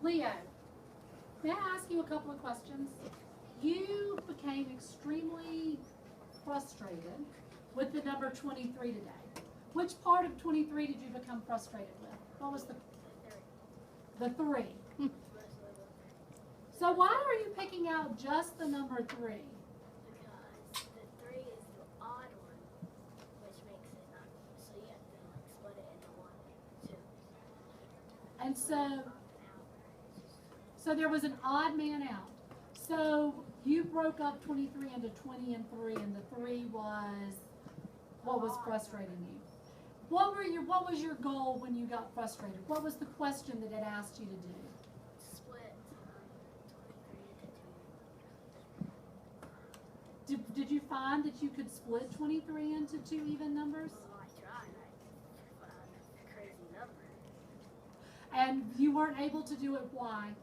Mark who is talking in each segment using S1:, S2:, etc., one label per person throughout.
S1: Leo, may I ask you a couple of questions? You became extremely frustrated with the number 23 today. Which part of 23 did you become frustrated with? What was the 3? So why are you picking out just the number 3?
S2: Because the 3 is the odd one, which makes it not, so you have to like split it into 1, 2.
S1: And so there was an odd man out. So you broke up 23 into 20 and 3, and the 3 was what was frustrating you? What was your goal when you got frustrated? What was the question that it asked you to do?
S2: Split 23 into 2.
S1: Did you find that you could split 23 into 2 even numbers?
S2: Well, I tried. I found a crazy number.
S1: And you weren't able to do it, why?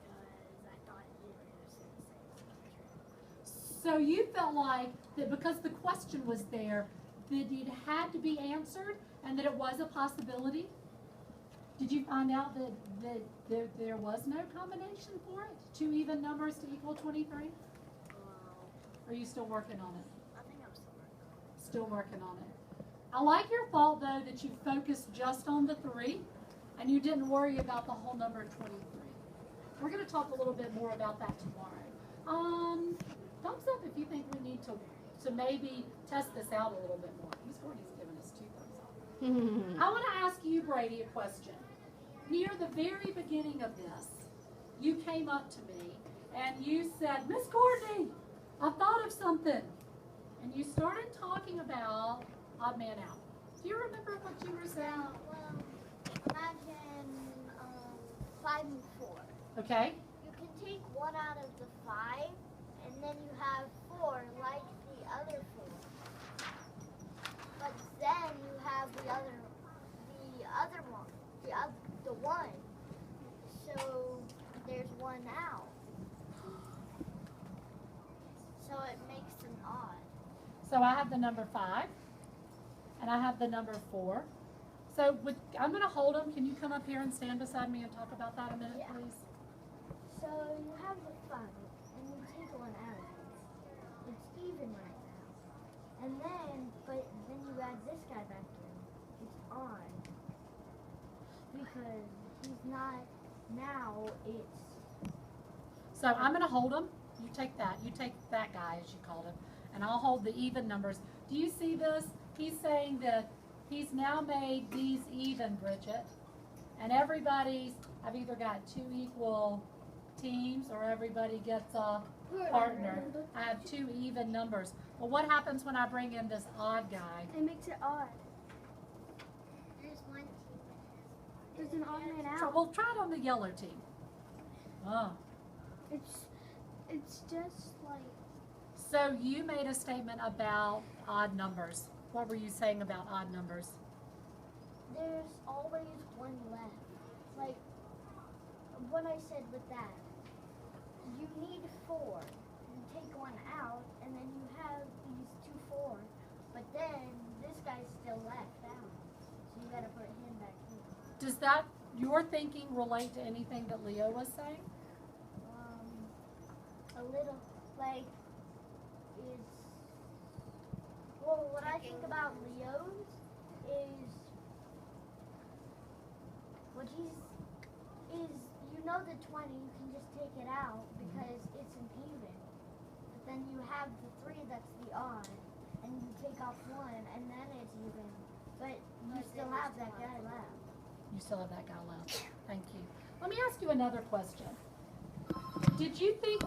S2: Because I thought you were going to say the same.
S1: So you felt like that because the question was there, that it had to be answered and that it was a possibility? Did you find out that there was no combination for it? 2 even numbers to equal 23?
S2: Well,
S1: Or are you still working on it?
S2: I think I'm still working on it.
S1: Still working on it. I like your thought, though, that you focused just on the 3 and you didn't worry about the whole number 23. We're going to talk a little bit more about that tomorrow. Thumbs up if you think we need to maybe test this out a little bit more. He's giving us 2 thumbs up. I want to ask you, Brady, a question. Near the very beginning of this, you came up to me and you said, Miss Courtney, I thought of something. And you started talking about odd man out. Do you remember what you were saying?
S3: Yeah, well, imagine 5 and 4.
S1: Okay.
S3: You can take 1 out of the 5, and then you have 4 like the other 4. But then you have the other one, the 1. So there's 1 out. So it makes an odd.
S1: So I have the number 5, and I have the number 4. So I'm going to hold them. Can you come up here and stand beside me and talk about that a minute,
S3: Yeah.
S1: please?
S3: So you have the 5, and you take 1 out. It's even right now. And but then you add this guy back in. It's odd. Because he's not, now it's...
S1: So I'm going to hold them. You take that. You take that guy, as you called him, and I'll hold the even numbers. Do you see this? He's saying that he's now made these even, Bridget, and I've either got 2 equal teams or everybody gets a partner. I have 2 even numbers. Well, what happens when I bring in this odd guy?
S3: It makes it odd. There's 1 team. There's an odd man out.
S1: Well, try it on the yellow team. Oh.
S3: It's just like...
S1: So you made a statement about odd numbers. What were you saying about odd numbers?
S3: There's always 1 left. Like, what I said with that. You need 4. You take 1 out, and then you have these 2 4. But then, this guy's still left out. So you gotta put him back in.
S1: Does that, your thinking, relate to anything that Leo was saying?
S3: A little, like, well, what I think about Leo's is, you know the 20, you can just take it out because it's an even. But then you have the 3 that's the odd, and you take off 1, and then it's even. But you still have that guy left.
S1: You still have that guy left. Thank you. Let me ask you another question. Did you think